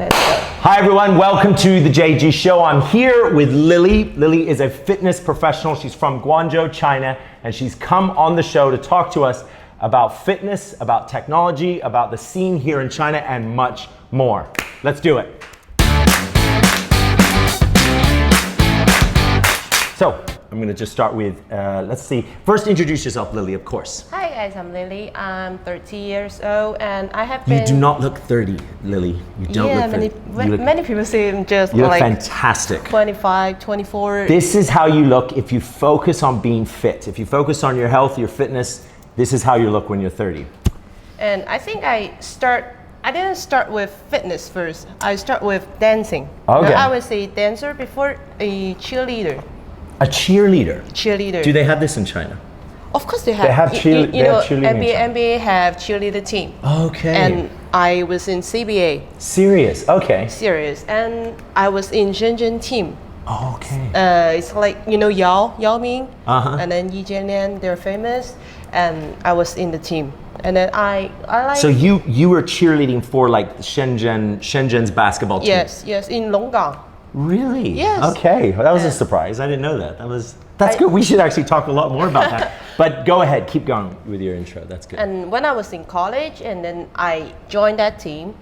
Let's go. Hi everyone, welcome to the JG Show. I'm here with Lili. Lili is a fitness professional. She's from Guangzhou, China, and she's come on the show to talk to us about fitness, about technology, about the scene here in China, and much more. Let's do it. So, I'm going to just start with, let's see. First, introduce yourself, Lili, of course. Hi guys, I'm Lili. I'm 30 years old and I have been... You do not look 30, Lili. You don't look 30. Many people say I'm just you look like fantastic. 25, 24. This is how you look if you focus on being fit. If you focus on your health, your fitness, this is how you look when you're 30. And I think I didn't start with fitness first. I start with dancing. Okay. I was a dancer before, a cheerleader. A cheerleader? Cheerleader. Do they have this in China? Of course they have. They have cheerleading. NBA have cheerleader team. Okay. And I was in CBA. Serious? Okay. Serious. And I was in Shenzhen team. Okay. It's like, you know, Yao Ming, Uh-huh. and then Yi Jianlian, they're famous, and I was in the team. And then I like... So you were cheerleading for like Shenzhen's basketball team? Yes, in Longgang. Really? Yes. Okay, well, that was a surprise. I didn't know that. That's good. We should actually talk a lot more about that. But go ahead, keep going with your intro. That's good. And when I was in college, and then I joined that team,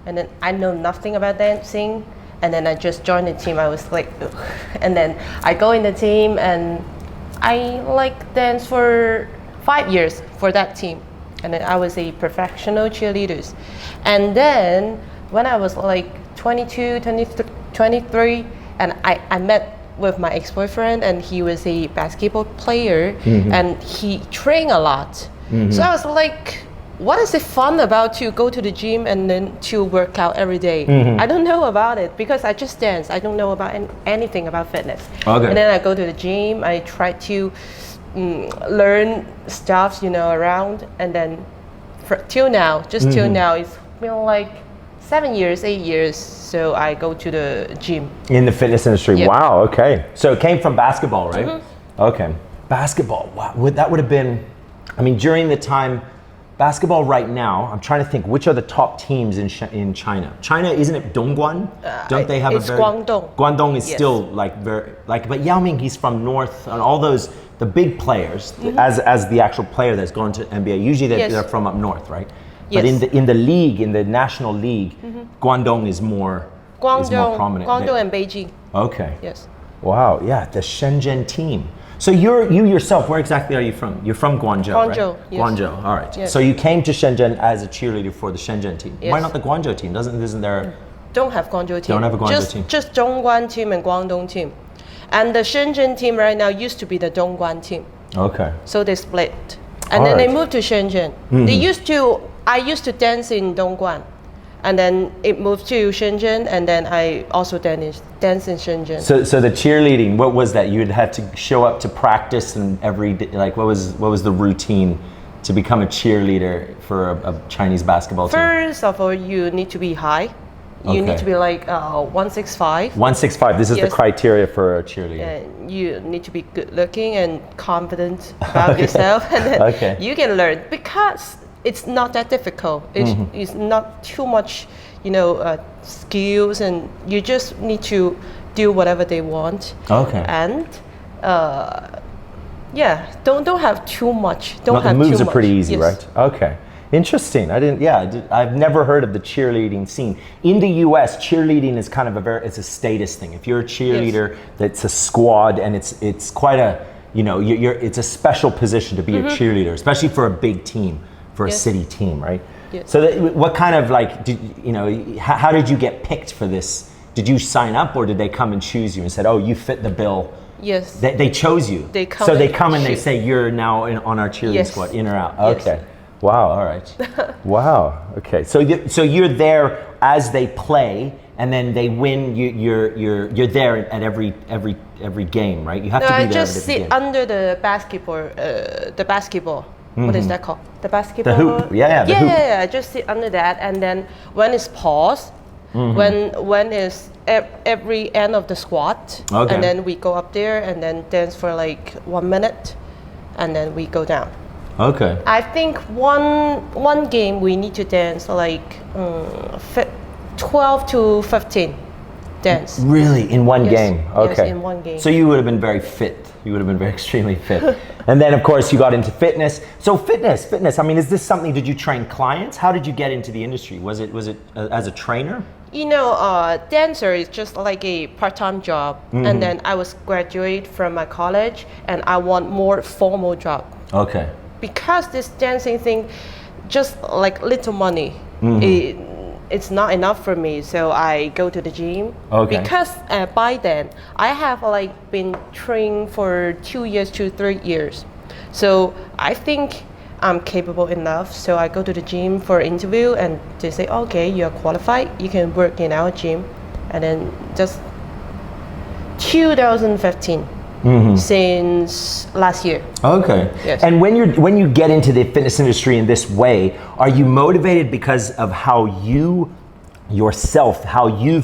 and then I know nothing about dancing, and then I just joined the team. I was like, ugh. And then I go in the team, and I like dance for 5 years for that team, and then I was a professional cheerleader. And then when I was like 22, 23, and I met with my ex-boyfriend, and he was a basketball player, and he trained a lot. So I was like, what is it fun about to go to the gym and then to work out every day? I don't know about it because I just dance. I don't know about anything about fitness. Okay. And then I go to the gym, I try to learn stuff, you know, around, and then till now, till now, it's been like 7 years, 8 years, so I go to the gym. In the fitness industry, Yeah. Wow, okay. So it came from basketball, right? Okay, basketball, wow, that would have been, I mean, during the time, basketball right now, I'm trying to think, which are the top teams in China? China, isn't it Dongguan? Don't they have it's Guangdong. Guangdong is Yes. still like but Yao Ming, he's from north, and all those, the big players, as the actual player that's going to NBA, usually they're from up north, right? But Yes. in the league, in the national league, Guangdong is more prominent. Guangdong and Beijing. Okay. Yes. Wow. Yeah, the Shenzhen team. So you yourself, where exactly are you from? You're from Guangzhou, Guangzhou, right? yes. Guangzhou. All right. Yes. So you came to Shenzhen as a cheerleader for the Shenzhen team. Why Yes. not the Guangzhou team? Isn't there? Don't have Guangzhou team. Don't have a Guangzhou team. Just Dongguan team and Guangdong team. And the Shenzhen team right now used to be the Dongguan team. Okay. So they split. And All then they right. moved to Shenzhen. I used to dance in Dongguan. And then it moved to Shenzhen, and then I also dance in Shenzhen. So the cheerleading, what was that? You'd have to show up to practice, and every day, like what was the routine to become a cheerleader for a Chinese basketball team? First of all, you need to be high. You need to be like 165. 165. This is the Yes. criteria for a cheerleader. And you need to be good looking and confident about yourself, and then you can learn because it's not that difficult. It's not too much, you know, skills, and you just need to do whatever they want. Okay. And don't have too much. The moves are pretty easy, Yes. right? Okay. Interesting. I've never heard of the cheerleading scene. In the US, cheerleading is kind of it's a status thing. If you're a cheerleader, that's a squad, and it's quite a, you know, it's a special position to be a cheerleader, especially for a big team, for a city team, right? Yes. So what kind of like, how did you get picked for this? Did you sign up, or did they come and choose you and said, oh, you fit the bill? Yes. They chose you. They come. So they come and they say, you're now on our cheerleading squad, in or out. Yes. Okay. Wow. All right. Wow. Okay. So you're there as they play, and then they win. You're there at every game, right? You have to be there. I just at every sit game. under the basketball. What is that called? The basketball. The hoop. Yeah. The hoop. Yeah. I just sit under that, and then when it's paused, when is every end of the squat, Okay. and then we go up there and then dance for like 1 minute, and then we go down. Okay. I think one game we need to dance like 12 to 15 dance. Really? In one Yes. game? Yes, Okay. in one game. So you would have been very fit. You would have been very extremely fit. And then of course you got into fitness. So fitness, I mean, is this something, did you train clients? How did you get into the industry? Was it as a trainer? You know, dancer is just like a part-time job. And then I was graduate from my college and I want more formal job. Okay. Because this dancing thing, just like little money, it's not enough for me. So I go to the gym. Okay. Because by then I have like been training for 2 years to 3 years. So I think I'm capable enough. So I go to the gym for interview and they say, okay, you're qualified. You can work in our gym. And then just 2015. Since last year. Okay. Yes. And when you get into the fitness industry in this way, are you motivated because of how you've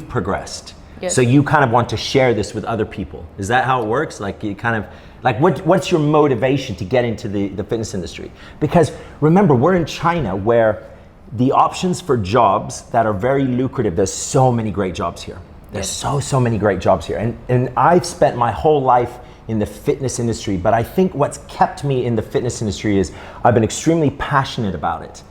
progressed? Yes. So you kind of want to share this with other people. Is that how it works? Like you kind of like what's your motivation to get into the fitness industry? Because remember, we're in China where the options for jobs that are very lucrative, there's so many great jobs here. There's so many great jobs here. And I've spent my whole life in the fitness industry, but I think what's kept me in the fitness industry is I've been extremely passionate about it.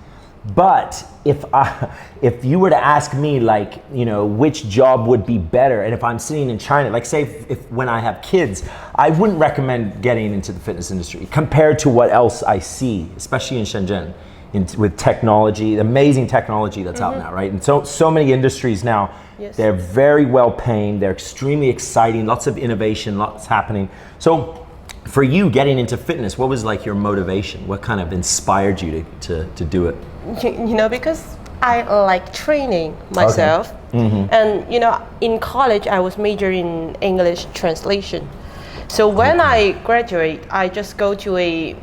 But if you were to ask me, like, you know, which job would be better, and if I'm sitting in China, like say if when I have kids, I wouldn't recommend getting into the fitness industry compared to what else I see, especially in Shenzhen, with technology, the amazing technology that's out now, right? And so many industries now. Yes. They're very well paying, they're extremely exciting, lots of innovation, lots happening. So for you getting into fitness, what was like your motivation? What kind of inspired you to do it? You know, because I like training myself. And you know, in college I was majoring in English translation. So when I graduate, I just go to a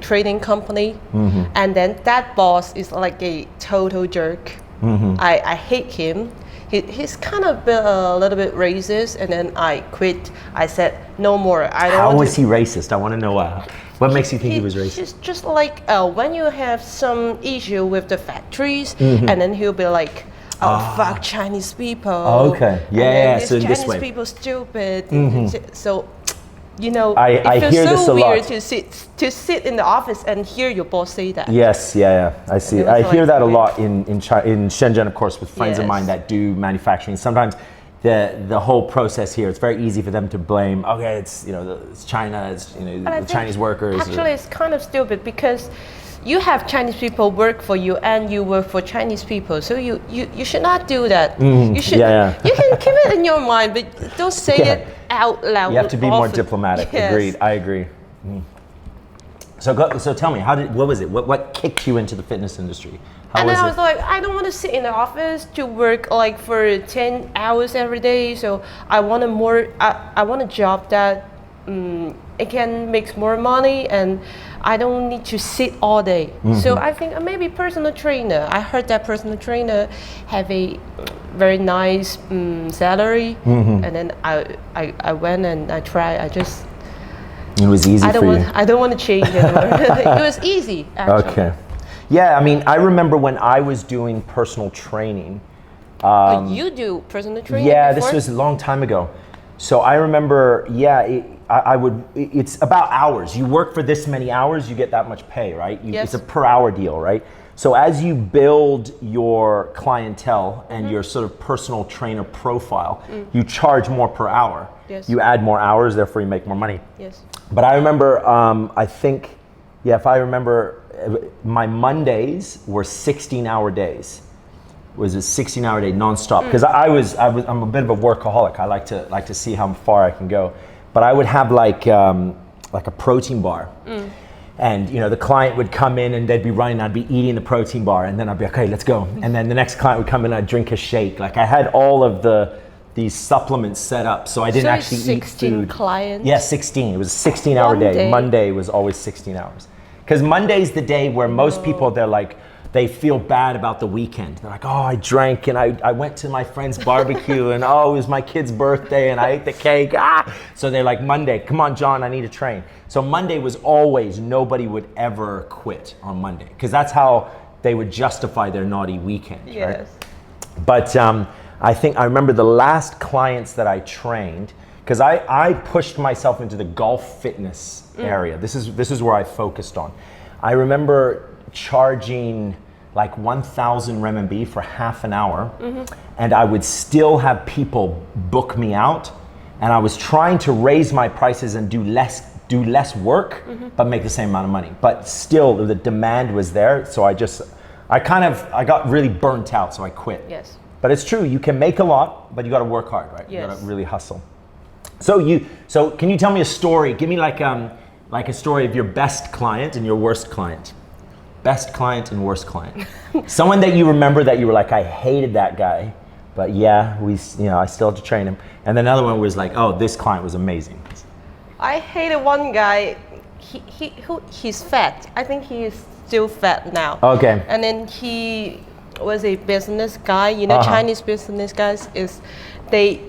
trading company, and then that boss is like a total jerk. I hate him. He's kind of a little bit racist, and then I quit. I said, no more. I don't How want was to. he racist? I want to know what makes you think he was racist? He's just like when you have some issue with the factories, and then he'll be like, oh, fuck Chinese people. Oh, okay. Yeah, and then yeah, these so in this Chinese way. people stupid. So, you know, I it feels hear so this a weird lot. to sit in the office and hear your boss say that. Yes, yeah, I see. it was I hear like that a weird. lot in Shenzhen, of course, with friends of mine Yes. that do manufacturing. Sometimes the whole process here, it's very easy for them to blame. Okay, it's it's China, it's And I the think Chinese workers. Actually, it's kind of stupid because you have Chinese people work for you and you work for Chinese people. So you should not do that. You should. You can keep it in your mind, but don't say it out loud. You have to be more often. diplomatic. Yes. Agreed. I agree. So tell me, what was it? What kicked you into the fitness industry? How And was then I it? was like, I don't want to sit in the office to work like for 10 hours every day. So I want I want a job that it can make more money and I don't need to sit all day. So I think maybe personal trainer. I heard that personal trainer have a very nice salary, and then I went and I tried. It was easy for you. I don't want to change anymore. It was easy, actually. Okay. Yeah, I mean, I remember when I was doing personal training. You do personal training? Yeah, before? this was a long time ago. So I remember, it's about hours. You work for this many hours, you get that much pay, right? Yes. It's a per hour deal, right? So as you build your clientele and your sort of personal trainer profile, you charge more per hour. Yes. You add more hours, therefore you make more money. Yes. But I remember, if I remember, my Mondays were 16-hour days. It was a 16-hour day nonstop because I'm a bit of a workaholic. I like to see how far I can go. But I would have like a protein bar. And the client would come in and they'd be running, I'd be eating the protein bar, and then I'd be okay, let's go. And then the next client would come in and I'd drink a shake. Like I had all of these supplements set up, so I didn't actually eat 16 food. clients? Yeah, 16. It was a 16-hour day. Monday was always 16 hours. Because Monday's the day where most people, they feel bad about the weekend. They're like, oh, I drank and I went to my friend's barbecue and oh, it was my kid's birthday and I ate the cake. So they're like, Monday, come on, John, I need to train. So Monday was always, nobody would ever quit on Monday because that's how they would justify their naughty weekend, Yes. right? But I think I remember the last clients that I trained, because I pushed myself into the golf fitness area. This is where I focused on. I remember charging like 1,000 renminbi for half an hour, and I would still have people book me out, and I was trying to raise my prices and do less work, but make the same amount of money. But still, the demand was there, so I got really burnt out, so I quit. Yes. But it's true, you can make a lot, but you got to work hard, right? Yes. You got to really hustle. So can you tell me a story? Give me like a story of your best client and your worst client. Best client and worst client. Someone that you remember that you were like, I hated that guy, but yeah, I still have to train him. And then another one was like, oh, this client was amazing. I hated one guy. He's fat. I think he is still fat now. Okay. And then he was a business guy. You know, Chinese business guys they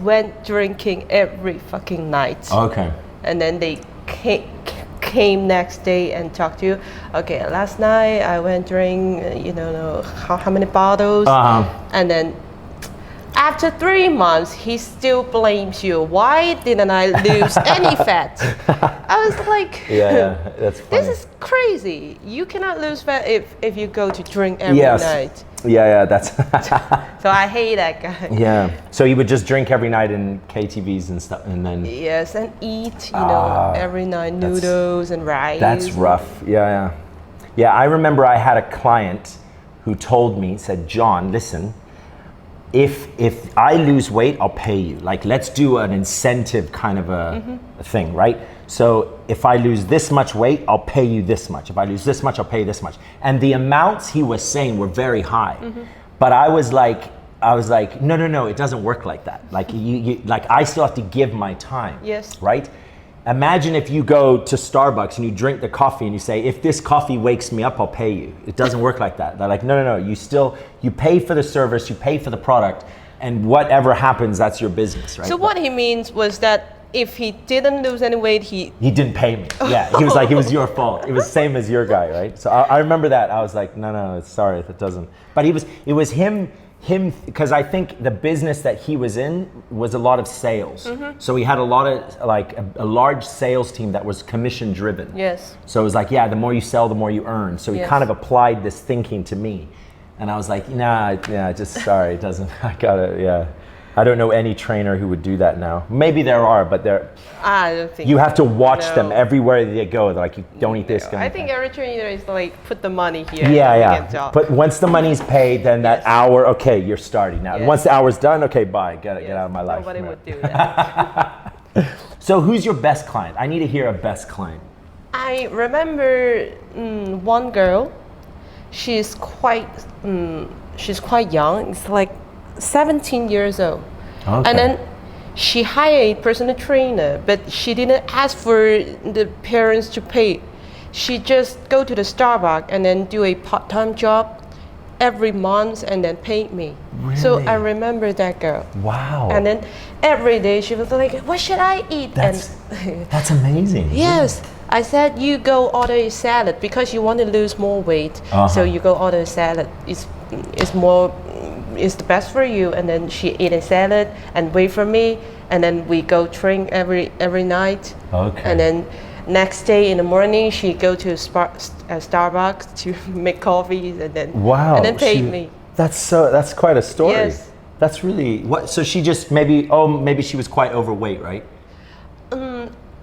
went drinking every fucking night. Okay. And then they came next day and talked to you. Okay, last night I went drink, how many bottles, and then after 3 months he still blames you. Why didn't I lose any fat? I was like, yeah, that's funny. This is crazy. You cannot lose fat if you go to drink every night. Yeah, that's. So I hate that guy. Yeah. So you would just drink every night in KTVs and stuff, and then. Yes, and eat, every night noodles and rice. That's rough. Yeah. I remember I had a client who told me, said, John, listen, if I lose weight, I'll pay you. Like, let's do an incentive kind of a thing, right? So if I lose this much weight, I'll pay you this much. If I lose this much, I'll pay you this much. And the amounts he was saying were very high. But I was like, no, it doesn't work like that. Like like I still have to give my time. Yes. Right? Imagine if you go to Starbucks and you drink the coffee and you say, if this coffee wakes me up, I'll pay you. It doesn't work like that. They're like, no, you pay for the service, you pay for the product, and whatever happens, that's your business, right? So what he means was that if he didn't lose any weight, he didn't pay me. Yeah, he was like, it was your fault. It was same as your guy, right? So I remember that. I was like, no, sorry if it doesn't. But it was him, because I think the business that he was in was a lot of sales. So he had a lot of, like a large sales team that was commission driven. Yes. So it was like, yeah, the more you sell, the more you earn. So he kind of applied this thinking to me. And I was like, just sorry, it doesn't, I don't know any trainer who would do that now. Maybe there are, but I don't think you have to watch them everywhere they go. They're like, you don't eat this. I think every trainer is like, put the money here. Yeah. But once the money's paid, then that hour, okay, you're starting now. Once the hour's done, okay, bye, get out of my life. Nobody would do that. So who's your best client? I need to hear a best client. I remember one girl. She's quite young. It's like 17 years old. Okay. And then she hired a personal trainer, but she didn't ask for the parents to pay. She just go to the Starbucks and then do a part-time job every month and then paid me. Really? So I remember that girl. Wow. And then every day she was like, what should I eat? That's amazing. Yes. I said, you go order a salad because you want to lose more weight. So you go order a salad. It's the best for you. And then she ate a salad and wait for me. And then we go drink every night. Okay. And then next day in the morning, she go to Starbucks to make coffees and then paid me. That's quite a story. Yes. That's really what. So she just maybe she was quite overweight, right?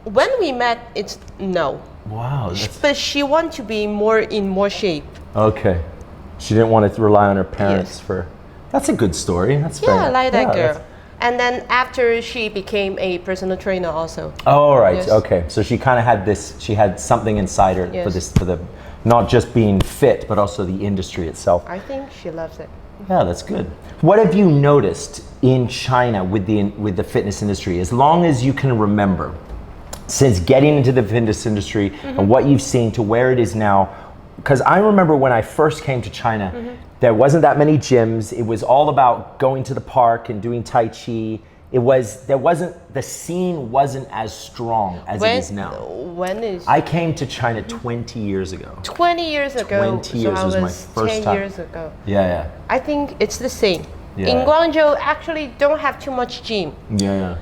When we met, it's no. Wow. But she wanted to be in more shape. Okay. She didn't want to rely on her parents for. That's a good story. That's fair. I like that girl. And then after she became a personal trainer also. Oh, all right. Yes. Okay. So she kind of had this. She had something inside her for the not just being fit, but also the industry itself. I think she loves it. Yeah, that's good. What have you noticed in China with the fitness industry? As long as you can remember, since getting into the fitness industry and what you've seen to where it is now. Because I remember when I first came to China, there wasn't that many gyms. It was all about going to the park and doing Tai Chi the scene wasn't as strong as it is now. When is I came to China 20 years ago. 20 years ago? 20 years so was I my was first 10 time. years ago. Yeah. I think it's the same. Yeah. In Guangzhou, actually don't have too much gym. Yeah.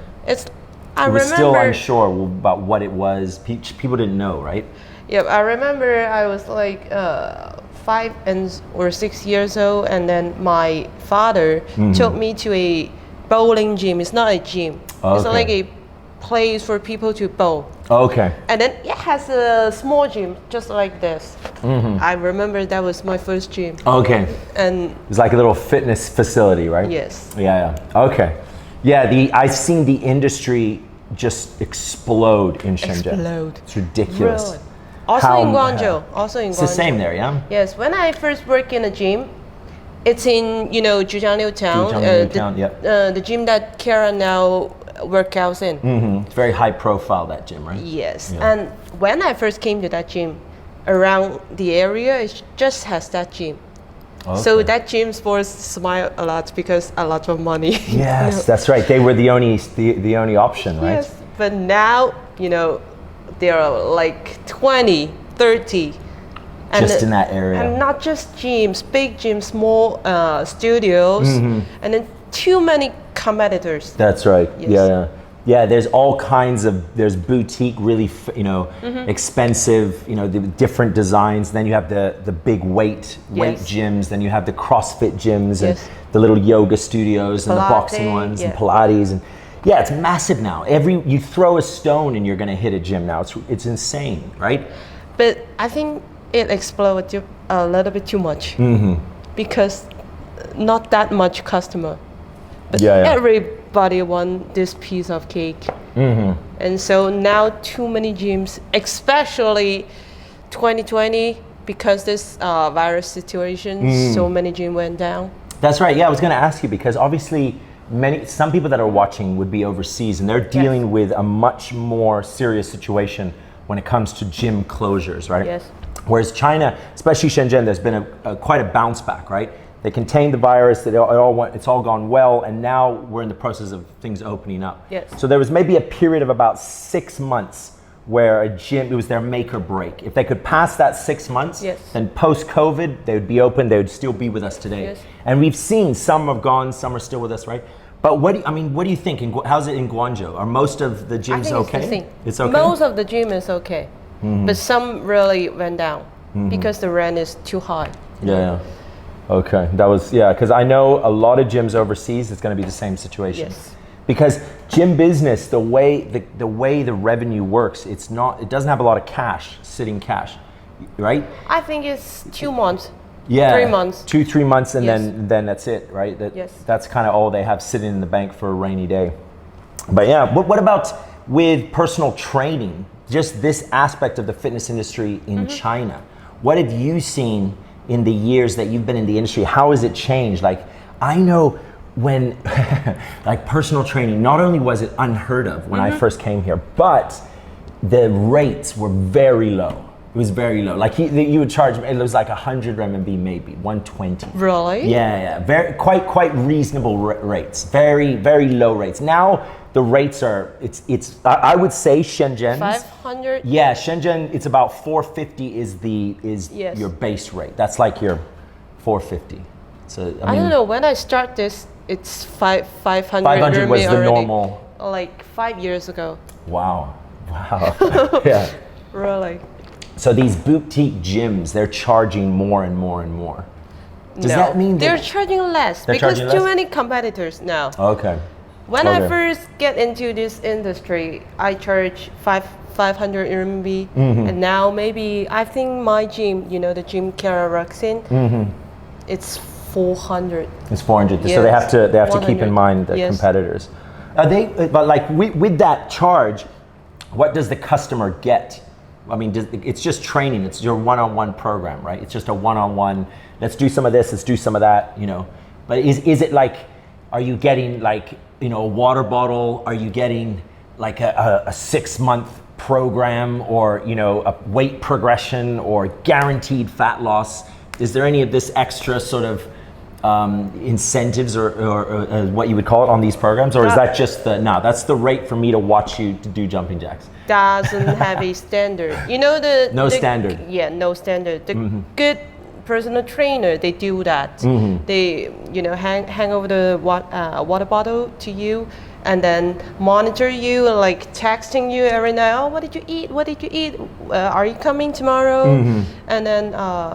I It was still remember. unsure about what it was. People didn't know, right? Yeah, I remember I was like or 6 years old, and then my father took me to a bowling gym. It's not a gym. It's Okay. like a place for people to bowl. Okay. And then it has a small gym just like this. I remember that was my first gym. Okay. And It's like a little fitness facility, right? yes. Yeah. Okay. Yeah. I've seen the industry just explode in Shenzhen. Explode. It's ridiculous. Really. Also How- in Guangzhou. Also in It's the Guangzhou. same there, yeah. Yes, when I first worked in a gym, it's in Zhujiangliu town. Zhujiangliu town, yep. The gym that Kara now workouts in. It's very high profile, that gym, right? Yes, Yeah. and when I first came to that gym, around the area it just has that gym. So Okay. that gym sports smile a lot because a lot of money. Yes, that's right. They were the only option, right? Yes, but now there are like 20, 30. Just in that area. And not just gyms, big gyms, small studios, and then too many competitors. That's right. Yes. Yeah. There's all kinds of. There's boutique, really, expensive. The different designs. Then you have the big weight Yes. gyms. Then you have the CrossFit gyms and Yes. the little yoga studios and the boxing Pilates, ones and yeah. Pilates and it's massive now. You throw a stone and you're gonna hit a gym now. It's insane, right? But I think it exploded a little bit too much because not that much customer. But everybody want this piece of cake. And so now too many gyms, especially 2020, because this virus situation, so many gyms went down. That's right. Yeah, I was going to ask you because obviously some people that are watching would be overseas and they're dealing with a much more serious situation when it comes to gym closures, right? Yes. Whereas China, especially Shenzhen, there's been quite a bounce back, right? They contained the virus, it's all gone well, and now we're in the process of things opening up. Yes. So there was maybe a period of about 6 months where a gym, it was their make or break. If they could pass that 6 months, Yes. then post-COVID, they would be open, they would still be with us today. Yes. And we've seen some have gone, some are still with us, right? But what do you think? How's it in Guangzhou? Are most of the gyms I think okay? it's the same. It's okay? Most of the gym is okay, but some really went down because the rent is too high. Yeah. Okay, because I know a lot of gyms overseas, it's going to be the same situation. Yes. Because gym business, the way the revenue works, it doesn't have a lot of sitting cash, right? I think it's 2 months. Yeah, 3 months. 2-3 months, and Yes. then that's it, right? Yes. That's kind of all they have sitting in the bank for a rainy day. But yeah, what about with personal training? Just this aspect of the fitness industry in China. What have you seen in the years that you've been in the industry? How has it changed? Like, I know when, like personal training, not only was it unheard of when I first came here, but the rates were very low. It was very low. Like you would charge, it was like 100 RMB maybe, 120. Really? Yeah. Very, quite reasonable rates. Very, very low rates. Now the rates are, I would say Shenzhen. 500? Yeah, Shenzhen, it's about 450 is Yes. your base rate. That's like your 450. So I don't know, when I start this, it's 500 500 was the already, normal. like 5 years ago. Wow. Yeah. Really? So these boutique gyms, they're charging more and more and more. Does that mean they're charging less They're because charging too less? many competitors now. Okay. When I Okay. first get into this industry, I charge 500 RMB, and now maybe I think my gym, the gym Kara works in, it's 400. It's 400. Yes. So they have to keep in 100. mind the Yes. competitors. But like with that charge, what does the customer get? I mean, it's just training. It's your one-on-one program, right? It's just a one-on-one. Let's do some of this. Let's do some of that. But is it like, are you getting like a water bottle? Are you getting like a 6-month program, or a weight progression, or guaranteed fat loss? Is there any of this extra sort of incentives or what you would call it on these programs, or is that just that's the rate for me to watch you to do jumping jacks? Doesn't have a standard. Standard. Yeah, no standard. The good personal trainer, they do that. They hang over the water bottle to you, and then monitor you, like texting you every night. Oh, what did you eat? What did you eat? Are you coming tomorrow? And then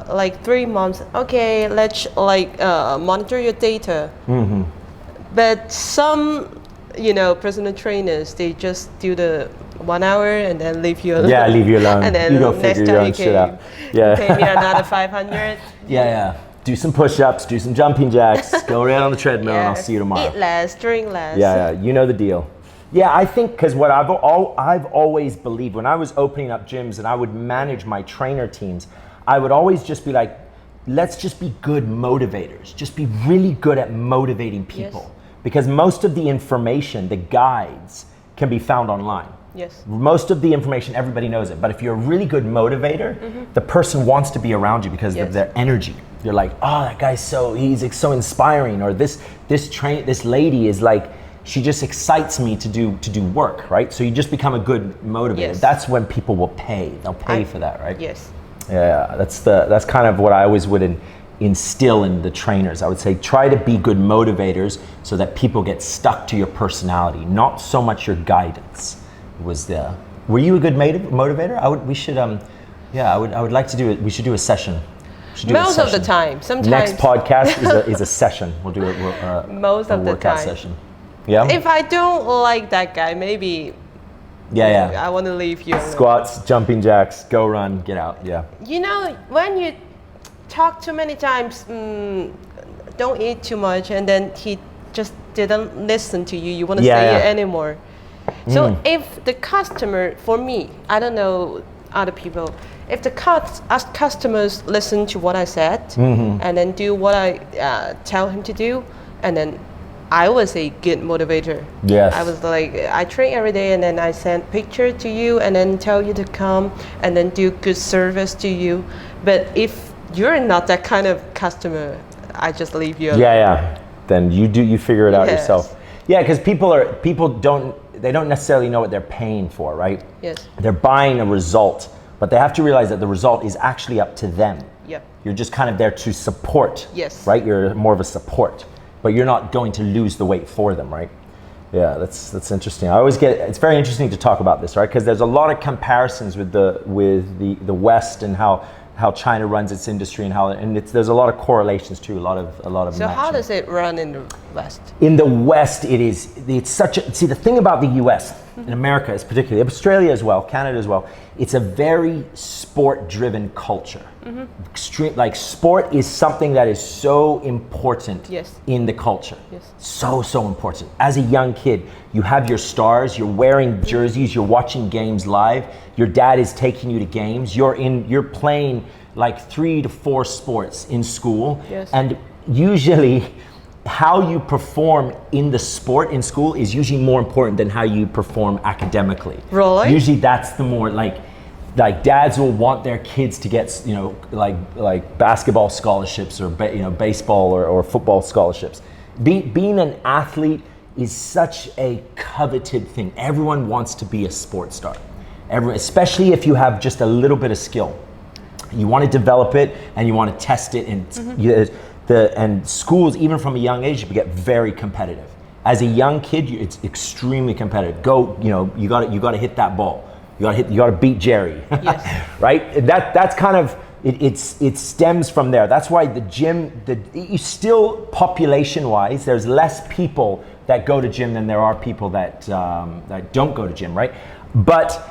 like 3 months. Okay, let's monitor your data. But some personal trainers, they just do the 1 hour and then leave you alone. Yeah, leave you alone. And then you go next figure time your own you shit out. Yeah. pay me another 500. Yeah. Do some push-ups, do some jumping jacks, go around on the treadmill, and I'll see you tomorrow. Eat less, drink less. Yeah, you know the deal. Yeah, I think because what I've always believed, when I was opening up gyms and I would manage my trainer teams, I would always just be like, let's just be good motivators. Just be really good at motivating people. Yes. Because most of the information, the guides, can be found online. Yes. Most of the information, everybody knows it. But if you're a really good motivator, the person wants to be around you because of their energy. You're like, oh, that guy's he's so inspiring. Or this lady is like, she just excites me to do work, right? So you just become a good motivator. Yes. That's when people will pay. They'll pay for that, right? Yes. Yeah, that's kind of what I always would instill in the trainers. I would say try to be good motivators so that people get stuck to your personality, not so much your guidance. Were you a good motivator? I would like to do it. We should do a session. Most of the time. Sometimes. Next podcast is a session. We'll do a most of the workout time. session. Yeah. If I don't like that guy, maybe. Yeah. I want to leave you alone. Squats, jumping jacks, go run, get out. Yeah. When you talk too many times, don't eat too much, and then he just didn't listen to you. You want to say it anymore. So if the customer, for me, I don't know other people, if the customers listen to what I said and then do what I tell him to do, and then I was a good motivator. Yes. I was like, I train every day, and then I send picture to you, and then tell you to come, and then do good service to you. But if you're not that kind of customer, I just leave you alone. Yeah. Then you figure it out yourself. Yeah, because people don't necessarily know what they're paying for, right? Yes. They're buying a result, but they have to realize that the result is actually up to them. Yep. You're just kind of there to support. Yes. Right? You're more of a support, but you're not going to lose the weight for them, right? Yeah, that's interesting. It's very interesting to talk about this, right? Because there's a lot of comparisons with the West and how China runs its industry and there's a lot of correlations too, a lot of So matching. how does it run in the West? In the West, the thing about the US, in America is particularly, Australia as well, Canada as well, it's a very sport-driven culture. Like sport is something that is so important in the culture. Yes. So important. As a young kid, you have your stars, you're wearing jerseys, you're watching games live, your dad is taking you to games, you're playing like 3 to 4 sports in school. Yes. And usually how you perform in the sport in school is usually more important than how you perform academically. Really? Usually that's the more like dads will want their kids to get like basketball scholarships or baseball or football scholarships. Being an athlete is such a coveted thing. Everyone wants to be a sports star. Especially if you have just a little bit of skill. You want to develop it and you want to test it, and schools, even from a young age, you get very competitive. As a young kid, it's extremely competitive. You got to hit that ball. You got to beat Jerry. Yes. Right? That's kind of it stems from there. That's why the gym, still population-wise, there's less people that go to gym than there are people that don't go to gym, right? But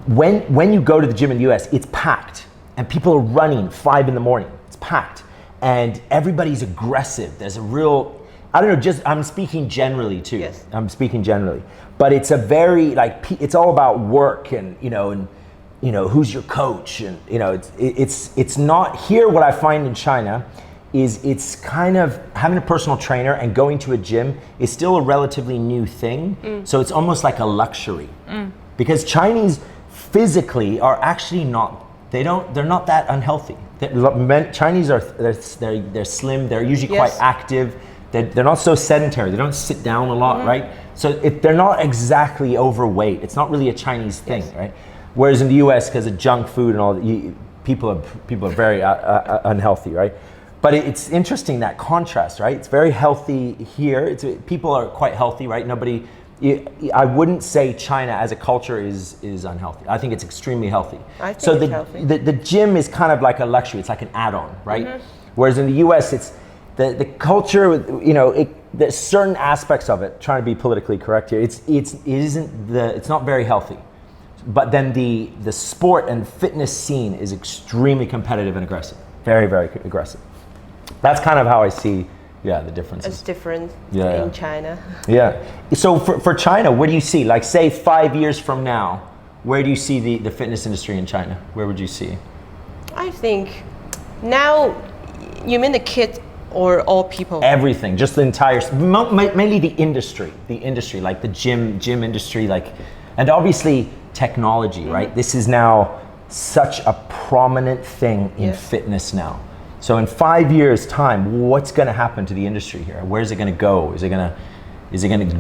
when you go to the gym in the US, it's packed, and people are running 5 a.m. It's packed, and everybody's aggressive. There's a real, I'm speaking generally too. Yes. I'm speaking generally, but it's a very it's all about work and who's your coach, and it's not here. What I find in China is it's kind of having a personal trainer and going to a gym is still a relatively new thing. So it's almost like a luxury. Because Chinese physically are actually they're not that unhealthy. Chinese they're slim. They're usually quite Yes. active. They're not so sedentary. They don't sit down a lot, right? So if they're not exactly overweight, it's not really a Chinese thing, right? Whereas in the U.S., because of junk food and all, people are very unhealthy, right? But it's interesting, that contrast, right? It's very healthy here. People are quite healthy, right? I wouldn't say China as a culture is unhealthy. I think it's extremely healthy. I think so it's healthy. The gym is kind of like a luxury. It's like an add-on, right? Whereas in the U.S., it's the culture. There's certain aspects of it. Trying to be politically correct here. It's not very healthy. But then the sport and fitness scene is extremely competitive and aggressive. Very, very aggressive. That's kind of how I see, the differences. It's different Yeah. in China. Yeah. So for China, what do you see? Like, say 5 years from now, where do you see the fitness industry in China? Where would you see? I think now, you mean the kids or all people? Everything, just the entire, mainly the industry, like the gym industry, and obviously technology, right? This is now such a prominent thing in fitness now. So in 5 years' time, what's going to happen to the industry here? Where's it going to go?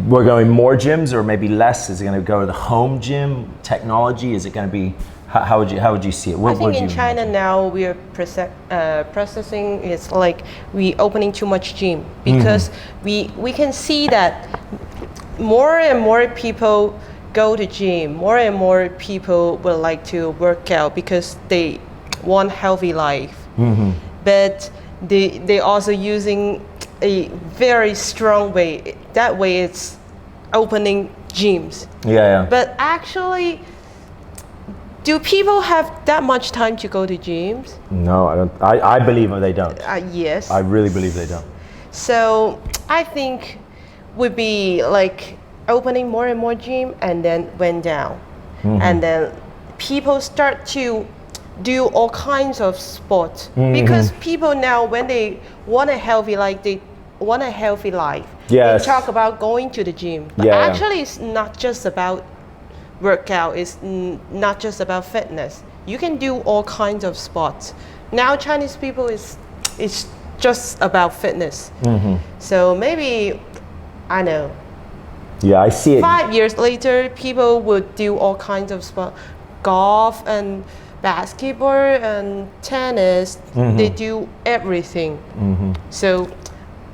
We're going more gyms or maybe less? Is it going to go to the home gym? Technology? Is it going to be? How would you see it? I think in China now we are processing is like we opening too much gym because we can see that more and more people go to gym. More and more people would like to work out because they want healthy life. But they also using a very strong way. That way it's opening gyms. Yeah. But actually, do people have that much time to go to gyms? No, I don't. I believe they don't. Yes. I really believe they don't. So I think would be like opening more and more gym and then went down. And then people start to do all kinds of sports because people now, when they want a healthy life, they Yes. they talk about going to the gym. But actually, it's not just about workout. It's not just about fitness. You can do all kinds of sports. Now Chinese people it's just about fitness. So maybe, I know. Yeah, I see it. 5 years later, people would do all kinds of sport, golf and basketball and tennis. They do everything. So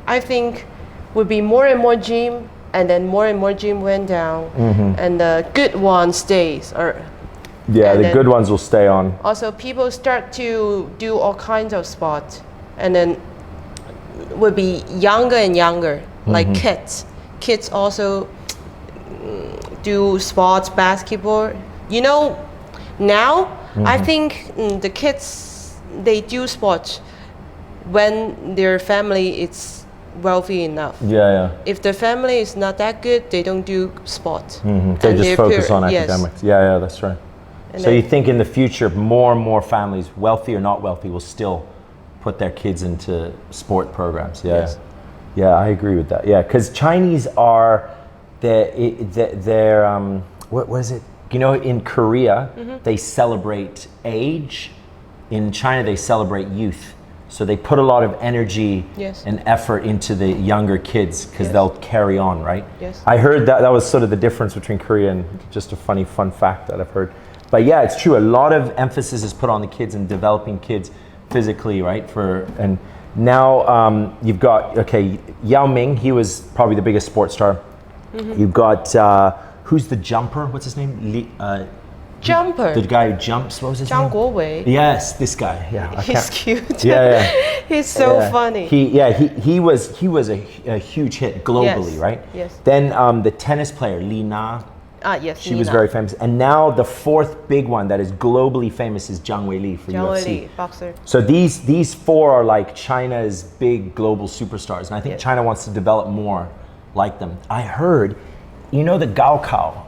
I think would be more and more gym, and then more and more gym went down, and the good one stays. The good ones will stay on. Also, people start to do all kinds of sports, and then would be younger and younger, like kids. Kids also do sports, basketball. Now I think the kids, they do sports when their family is wealthy enough. Yeah. If the family is not that good, they don't do sports. They just focus on academics. Yeah, that's right. And so you think in the future, more and more families, wealthy or not wealthy, will still put their kids into sport programs? Yes. Yeah, I agree with that. Yeah, because Chinese are, they're what was it? In Korea, they celebrate age. In China, they celebrate youth. So they put a lot of energy and effort into the younger kids because they'll carry on, right? Yes. I heard that was sort of the difference between Korea, and just a fun fact that I've heard. But yeah, it's true. A lot of emphasis is put on the kids and developing kids physically, right? And now you've got, Yao Ming, he was probably the biggest sports star. You've got, who's the jumper? What's his name? Jumper. The guy who jumps, what was his name? Zhang Guowei. Yes, this guy. Yeah, He's cute. Yeah. He's so funny. He was a huge hit globally, right? Yes. Then the tennis player Li Na. Yes. She was very famous, and now the fourth big one that is globally famous is Zhang Weili for UFC. Li, boxer. So these four are like China's big global superstars, and I think China wants to develop more like them. I heard, the Gaokao.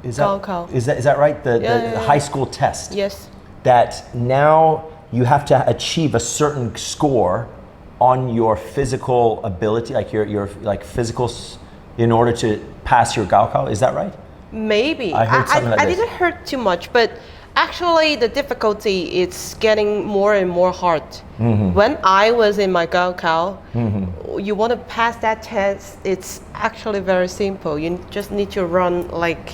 Is that right? The high school test. Yes. That now you have to achieve a certain score on your physical ability, like your like physicals, in order to pass your Gaokao. Is that right? Maybe. I heard something like I this. didn't hear too much, but Actually, the difficulty is getting more and more hard. When I was in my Gaokao, you want to pass that test, it's actually very simple. You just need to run like,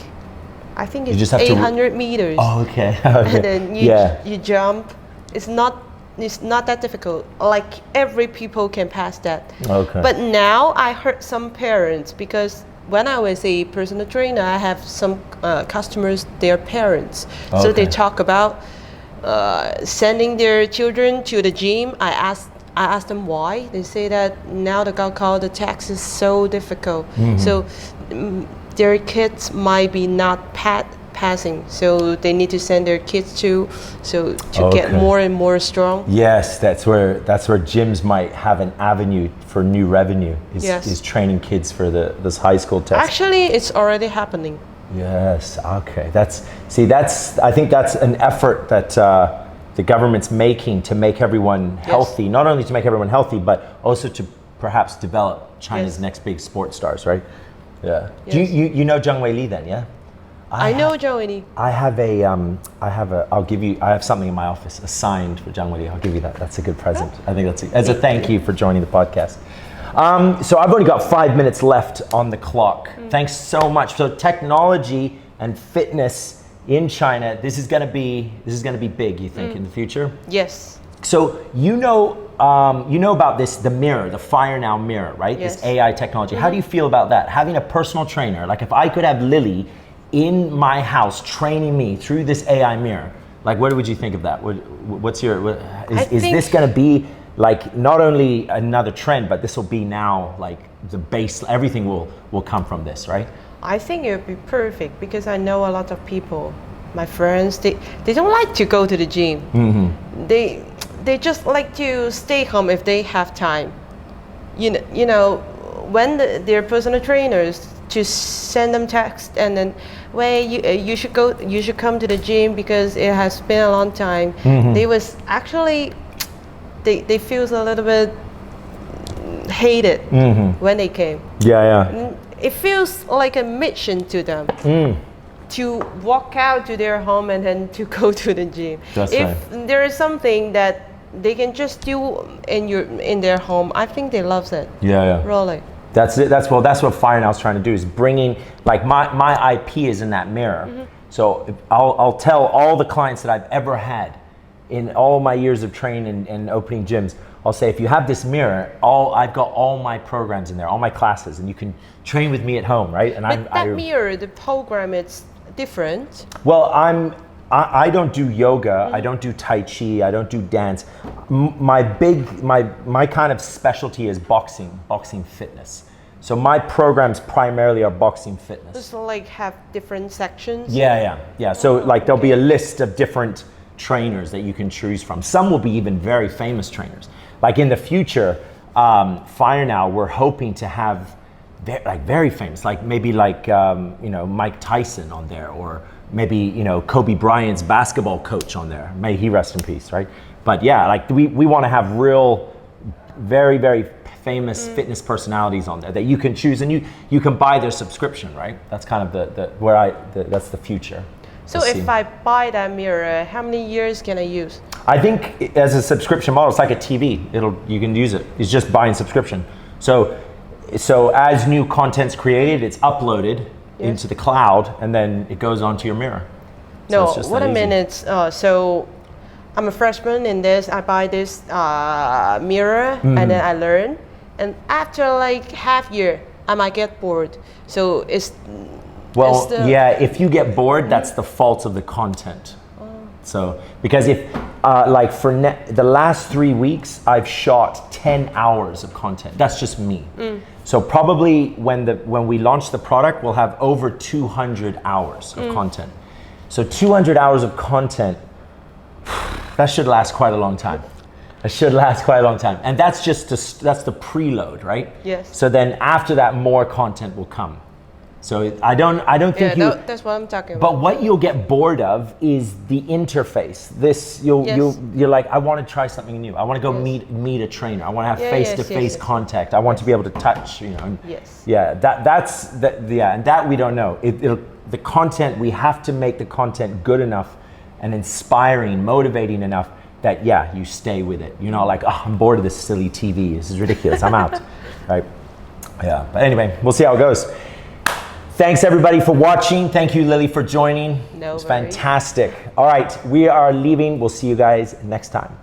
I think it's 800 meters. Oh, okay. And then you jump. It's not that difficult. Like every people can pass that. Okay. But now I heard some parents, because when I was a personal trainer, I have some customers, their parents. So they talk about sending their children to the gym. I asked them why. They say that now the Gaokao, the tax is so difficult. So their kids might be not passing. So they need to send their kids to get more and more strong. Yes, that's where gyms might have an avenue for new revenue. Is training kids for this high school test. Actually, it's already happening. Yes. Okay. I think that's an effort that the government's making to make everyone healthy. Not only to make everyone healthy, but also to perhaps develop China's next big sports stars. Right. Yeah. Yes. Do you know Zheng Weili then? Yeah. I know Zheng Weili. I have something in my office, a signed for Zheng Weili. I'll give you that. That's a good present. I think that's as a thank you for joining the podcast. So I've only got 5 minutes left on the clock. Thanks so much. So technology and fitness in China, this is gonna be big, you think, in the future? Yes. So you know about this, the mirror, the Fire Now mirror, right? Yes. This AI technology. How do you feel about that? Having a personal trainer, like if I could have Lili in my house training me through this AI mirror, like what would you think of that? Is this going to be like not only another trend, but this will be now like the base, everything will come from this, right? I think it would be perfect, because I know a lot of people, my friends, they don't like to go to the gym. They just like to stay home if they have time. You know, when their personal trainers to send them text and then, you should come to the gym because it has been a long time. They was actually, they feels a little bit hated when they came. It feels like a mission to them to walk out to their home and then to go to the gym. If there is something that they can just do in their home, I think they love it. Really. That's it. That's what Fire Now is trying to do, is bringing, like my IP is in that mirror. So I'll tell all the clients that I've ever had in all my years of training and opening gyms, I'll say, if you have this mirror, I've got all my programs in there, all my classes, and you can train with me at home, right? And that mirror, the program, it's different. Well, I don't do yoga, I don't do Tai Chi, I don't do dance. My kind of specialty is boxing fitness. So my programs primarily are boxing fitness. Just like have different sections? Yeah. So like there'll be a list of different trainers that you can choose from. Some will be even very famous trainers. Like in the future, Fire Now, we're hoping to have very famous, like maybe like Mike Tyson on there, or maybe Kobe Bryant's basketball coach on there. May he rest in peace, right? But yeah, like we want to have real, very, very famous fitness personalities on there that you can choose, and you can buy their subscription, right? That's kind of that's the future. So if I buy that mirror, how many years can I use? I think as a subscription model, it's like a TV. You can use it. It's just buying subscription. So as new content's created, it's uploaded into the cloud, and then it goes onto your mirror. No, what a minute. So I'm a freshman in this. I buy this mirror, and then I learn. And after like half year, I might get bored. So if you get bored, that's the fault of the content. So because if the last 3 weeks, I've shot 10 hours of content. That's just me. So probably when we launch the product, we'll have over 200 hours of content. So 200 hours of content, that should last quite a long time. And that's that's the preload, right? Yes. So then after that, more content will come. So I don't think that's what I'm talking about. But what you'll get bored of is the interface. You're like, I want to try something new. I want to go meet a trainer. I want to have face-to-face contact. I want to be able to touch. Yes. Yeah. And that we don't know. The content, we have to make the content good enough and inspiring, motivating enough that, yeah, you stay with it. You're not like, oh, I'm bored of this silly TV. This is ridiculous. I'm out. Right? Yeah. But anyway, we'll see how it goes. Thanks everybody for watching. Thank you, Lily, for joining. No It was worries. fantastic. All right, we are leaving. We'll see you guys next time.